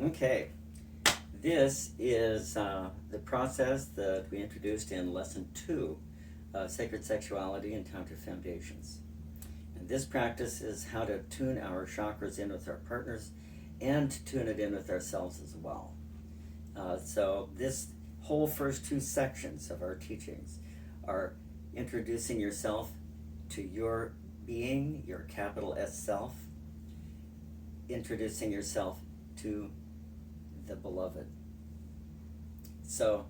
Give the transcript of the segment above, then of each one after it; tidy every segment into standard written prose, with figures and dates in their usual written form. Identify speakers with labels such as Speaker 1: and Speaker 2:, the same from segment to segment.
Speaker 1: Okay, this is the process that we introduced in Lesson 2 of Sacred Sexuality and Tantra Foundations. And this practice is how to tune our chakras in with our partners and tune it in with ourselves as well. So this whole first two sections of our teachings are introducing yourself to your being, your capital S self, introducing yourself to the beloved. So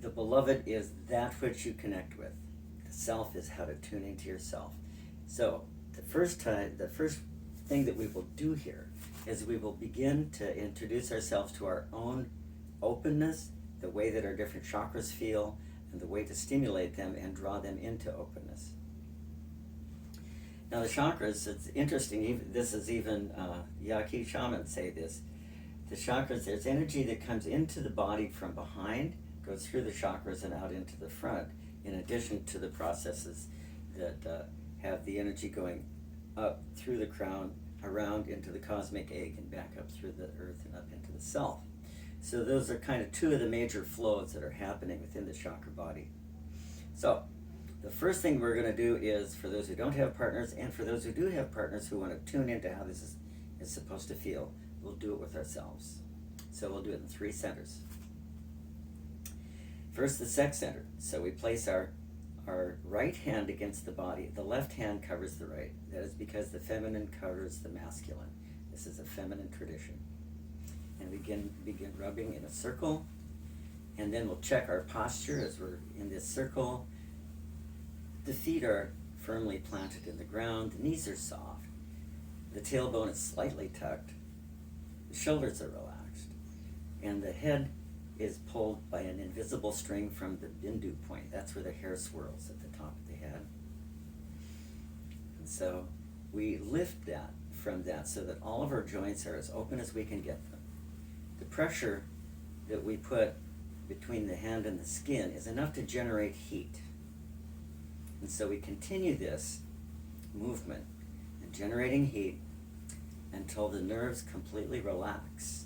Speaker 1: the beloved is that which you connect with. The self is how to tune into yourself. So the first thing that we will do here is we will begin to introduce ourselves to our own openness, the way that our different chakras feel, and the way to stimulate them and draw them into openness. Now the chakras, it's interesting, this is even Yaqui shamans say this. The chakras, there's energy that comes into the body from behind, goes through the chakras and out into the front, in addition to the processes that have the energy going up through the crown, around into the cosmic egg, and back up through the earth and up into the self. So those are kind of two of the major flows that are happening within the chakra body. So the first thing we're going to do is, for those who don't have partners, and for those who do have partners who want to tune into how this is supposed to feel, we'll do it with ourselves. So we'll do it in 3 centers. First, the sex center. So we place our right hand against the body. The left hand covers the right. That is because the feminine covers the masculine. This is a feminine tradition. And we begin rubbing in a circle. And then we'll check our posture as we're in this circle. The feet are firmly planted in the ground. The knees are soft. The tailbone is slightly tucked. The shoulders are relaxed. And the head is pulled by an invisible string from the bindu point. That's where the hair swirls at the top of the head. And so we lift that from that so that all of our joints are as open as we can get them. The pressure that we put between the hand and the skin is enough to generate heat. And so we continue this movement and generating heat until the nerves completely relax.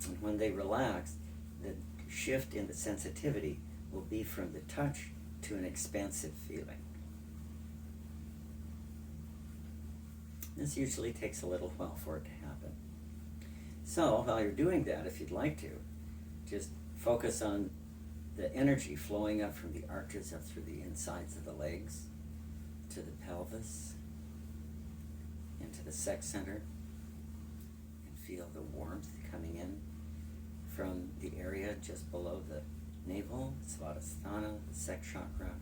Speaker 1: And when they relax, the shift in the sensitivity will be from the touch to an expansive feeling. This usually takes a little while for it to happen. So while you're doing that, if you'd like to, just focus on the energy flowing up from the arches up through the insides of the legs to the pelvis, into the sex center, and feel the warmth coming in from the area just below the navel, Svadhisthana, the sex chakra.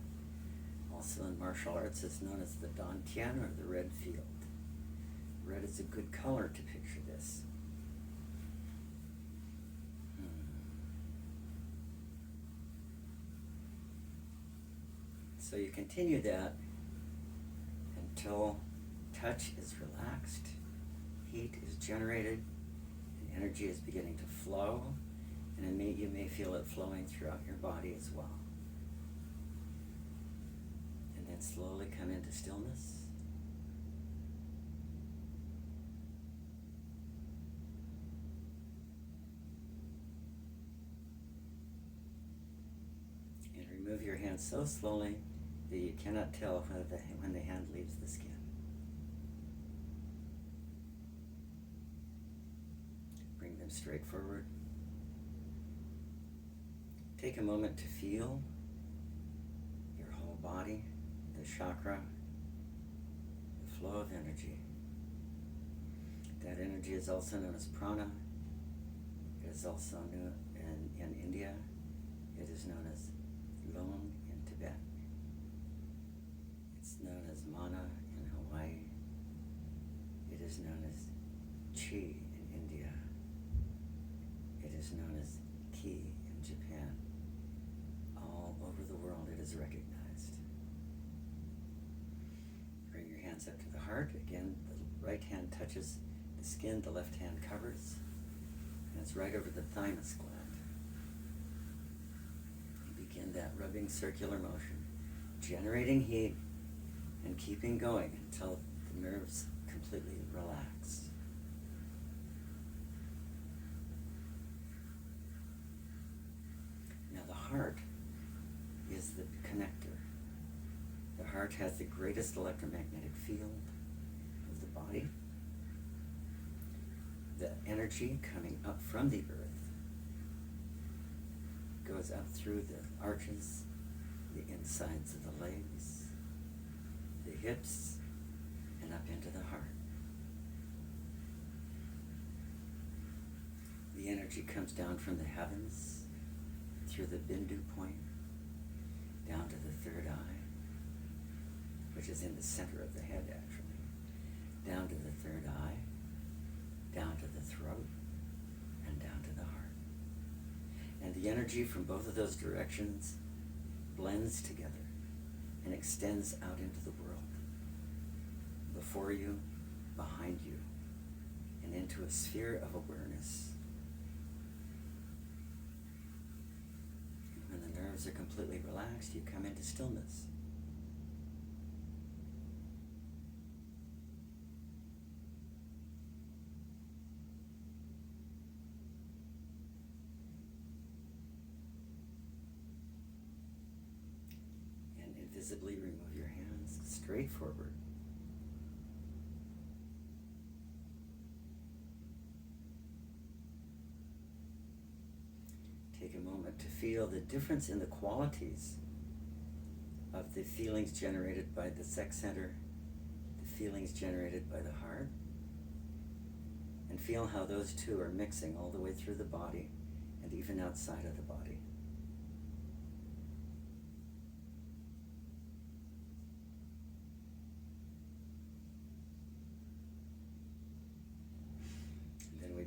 Speaker 1: Also in martial arts is known as the dantian, or the red field. Red is a good color to picture this. So you continue that until touch is relaxed, heat is generated, and energy is beginning to flow, and you may feel it flowing throughout your body as well. And then slowly come into stillness. And remove your hand so slowly that you cannot tell when the hand leaves the skin. Bring them straight forward. Take a moment to feel your whole body, the chakra, the flow of energy. That energy is also known as prana. It is also known in India. It is known as lung in Tibet. It's known as mana in Hawaii. It is known as chi in India. It is known as ki in Japan. All over the world it is recognized. Bring your hands up to the heart. Again, the right hand touches the skin, the left hand covers, and it's right over the thymus gland. You begin that rubbing circular motion, generating heat and keeping going until the nerves completely relax. heart is the connector. The heart has the greatest electromagnetic field of the body. The energy coming up from the earth goes up through the arches, the insides of the legs, the hips, and up into the heart. The energy comes down from the heavens through the Bindu point, down to the third eye, which is in the center of the head actually, down to the third eye, down to the throat, and down to the heart. And the energy from both of those directions blends together and extends out into the world, before you, behind you, and into a sphere of awareness. And when the nerves are completely relaxed, you come into stillness. Visibly remove your hands straight forward. Take a moment to feel the difference in the qualities of the feelings generated by the sex center, the feelings generated by the heart, and feel how those two are mixing all the way through the body and even outside of the body.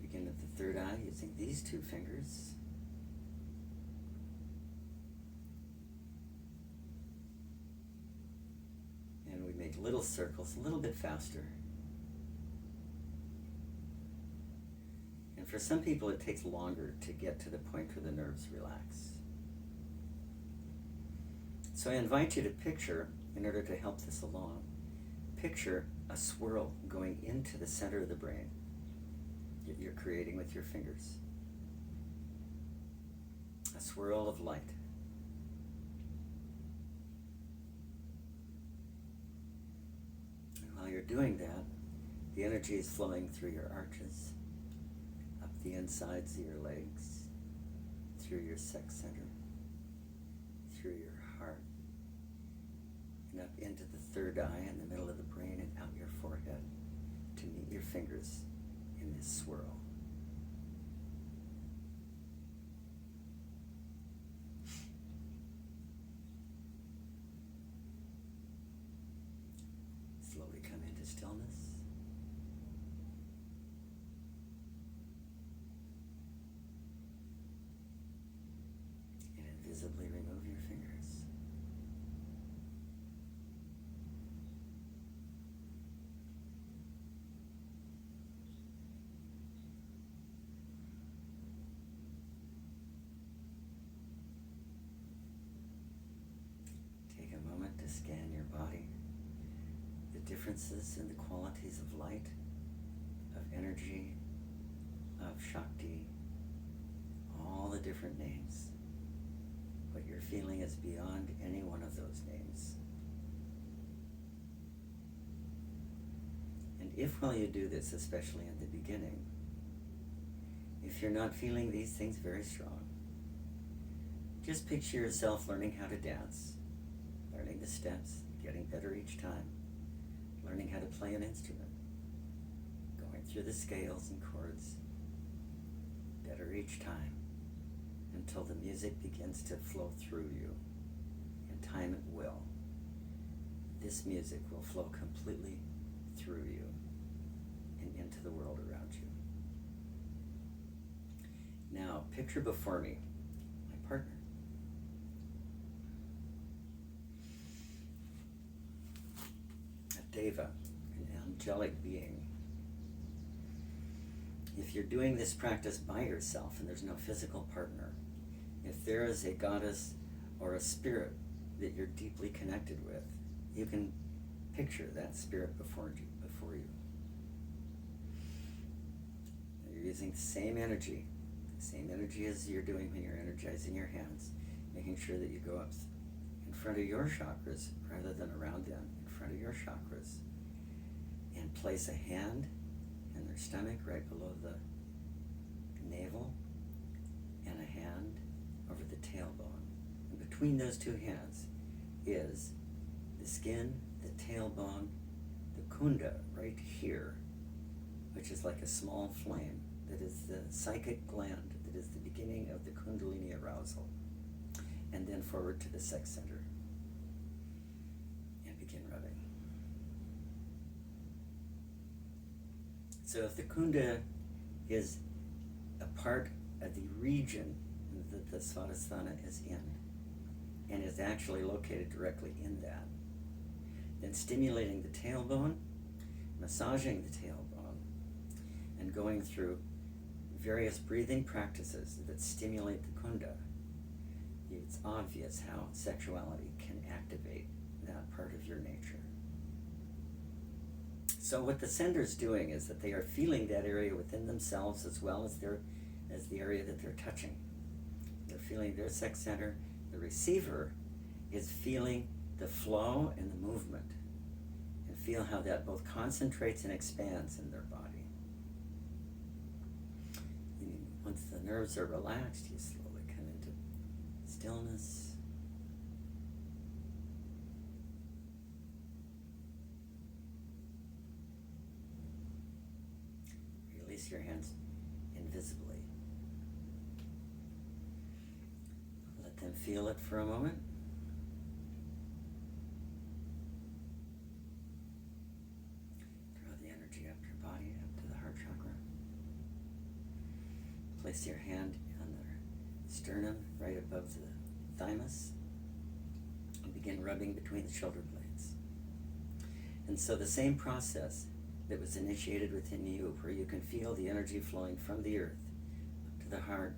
Speaker 1: Begin at the third eye using these two fingers. And we make little circles a little bit faster. And for some people it takes longer to get to the point where the nerves relax. So I invite you to picture, in order to help this along, picture a swirl going into the center of the brain that you're creating with your fingers. A swirl of light. And while you're doing that, the energy is flowing through your arches, up the insides of your legs, through your sex center, through your heart, and up into the third eye in the middle of the brain and out your forehead to meet your fingers in this swirl. Slowly come into stillness. And invisibly remove your fingers. To scan your body, the differences in the qualities of light, of energy, of Shakti, all the different names. What you're feeling is beyond any one of those names. And if while you do this, especially in the beginning, if you're not feeling these things very strong, just picture yourself learning how to dance. Learning the steps, getting better each time, learning how to play an instrument, going through the scales and chords, better each time, until the music begins to flow through you. In time it will. This music will flow completely through you and into the world around you. Now, picture before me my partner. Deva, an angelic being. If you're doing this practice by yourself and there's no physical partner, if there is a goddess or a spirit that you're deeply connected with, you can picture that spirit before you. You're using the same energy as you're doing when you're energizing your hands. making sure that you go up in front of your chakras rather than around them, in front of your chakras, and place a hand in their stomach right below the navel and a hand over the tailbone. And between those two hands is the skin, the tailbone, the kunda right here, which is like a small flame that is the psychic gland that is the beginning of the kundalini arousal. And then forward to the sex center and begin rubbing. So if the kunda is a part of the region that the svadhisthana is in, and is actually located directly in that, then stimulating the tailbone, massaging the tailbone, and going through various breathing practices that stimulate the kunda, it's obvious how sexuality can activate that part of your nature. So what the sender's doing is that they are feeling that area within themselves as well as the area that they're touching. They're feeling their sex center. The receiver is feeling the flow and the movement, and feel how that both concentrates and expands in their body. And once the nerves are relaxed, you slowly come into stillness. Release your hands invisibly. Let them feel it for a moment. Draw the energy up your body, up to the heart chakra. Place your hand on the sternum, right above the thymus, and begin rubbing between the shoulder blades. And so the same process that was initiated within you, where you can feel the energy flowing from the earth up to the heart,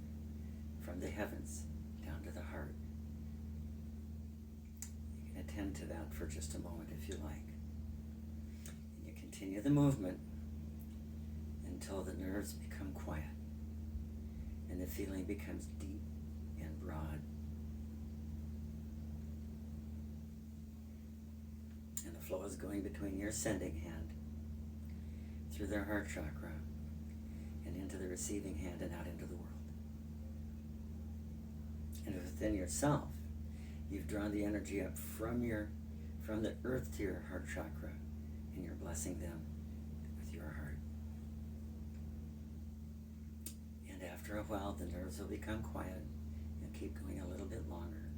Speaker 1: from the heavens down to the heart. You can attend to that for just a moment if you like. And you continue the movement until the nerves become quiet and the feeling becomes deep and broad. And the flow is going between your sending hand through their heart chakra and into the receiving hand and out into the world. And within yourself, you've drawn the energy up from the earth to your heart chakra, and you're blessing them with your heart. And after a while, the nerves will become quiet. You'll keep going a little bit longer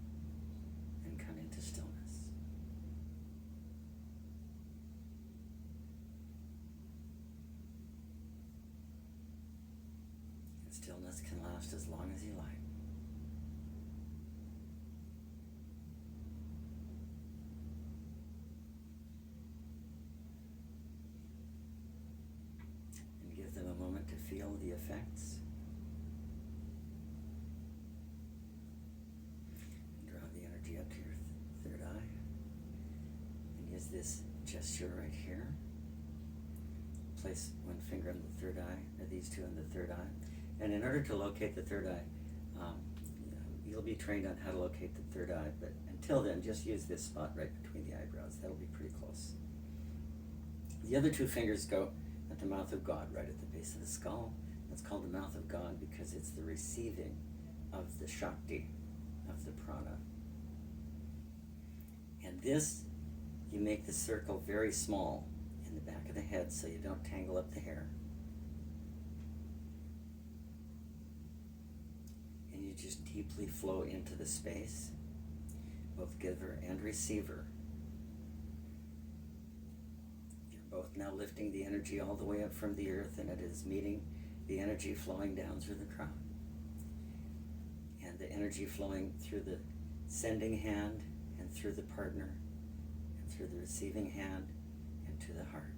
Speaker 1: and come into stillness. Stillness can last as long as you like. And give them a moment to feel the effects. And draw the energy up to your third eye. And use this gesture right here. Place one finger on the third eye, or these two on the third eye. And in order to locate the third eye, you'll be trained on how to locate the third eye, but until then, just use this spot right between the eyebrows. That'll be pretty close. The other two fingers go at the mouth of God, right at the base of the skull. It's called the mouth of God because it's the receiving of the Shakti, of the prana. And this, you make the circle very small in the back of the head so you don't tangle up the hair. And you just deeply flow into the space, both giver and receiver. You're both now lifting the energy all the way up from the earth, and it is meeting the energy flowing down through the crown. And the energy flowing through the sending hand and through the partner and through the receiving hand and to the heart.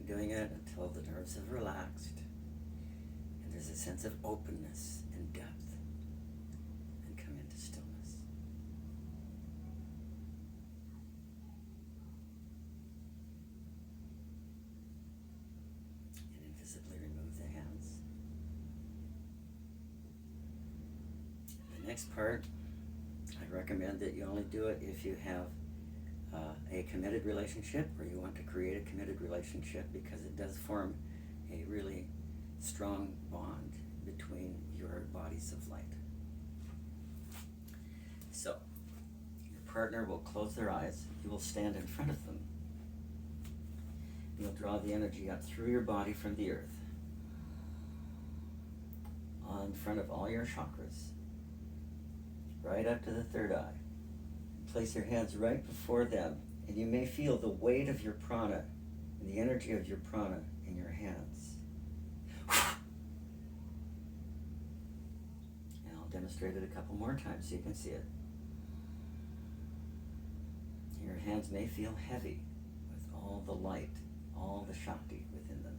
Speaker 1: Doing it until the nerves have relaxed and there's a sense of openness and depth, and come into stillness. next part, I recommend that you only do it if you have a committed relationship, or you want to create a committed relationship, because it does form a really strong bond between your bodies of light. So, your partner will close their eyes. You will stand in front of them. You'll draw the energy up through your body from the earth, in front of all your chakras, right up to the third eye. Place your hands right before them, and you may feel the weight of your prana and the energy of your prana in your hands. And I'll demonstrate it a couple more times so you can see it. Your hands may feel heavy with all the light, all the Shakti within them.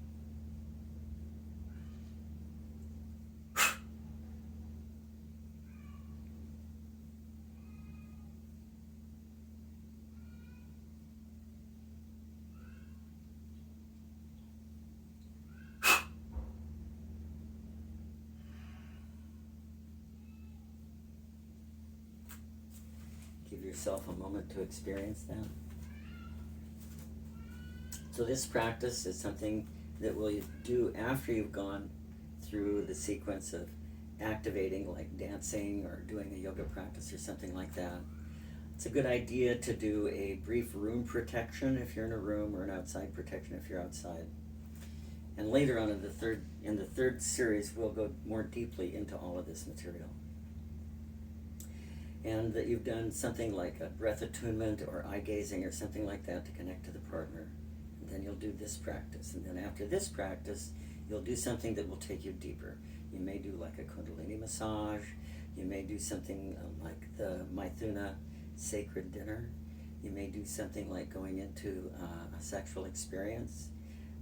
Speaker 1: Give yourself a moment to experience that. So this practice is something that we'll do after you've gone through the sequence of activating, like dancing or doing a yoga practice or something like that. It's a good idea to do a brief room protection if you're in a room, or an outside protection if you're outside. And later on in the third series, we'll go more deeply into all of this material. And that you've done something like a breath attunement or eye gazing or something like that to connect to the partner. And then you'll do this practice. And then after this practice, you'll do something that will take you deeper. You may do like a Kundalini massage. You may do something like the Maithuna sacred dinner. You may do something like going into a sexual experience.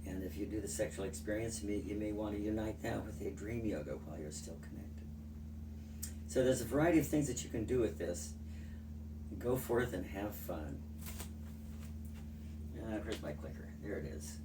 Speaker 1: And if you do the sexual experience, you may want to unite that with a dream yoga while you're still connected. So there's a variety of things that you can do with this. Go forth and have fun. Where's my clicker? There it is.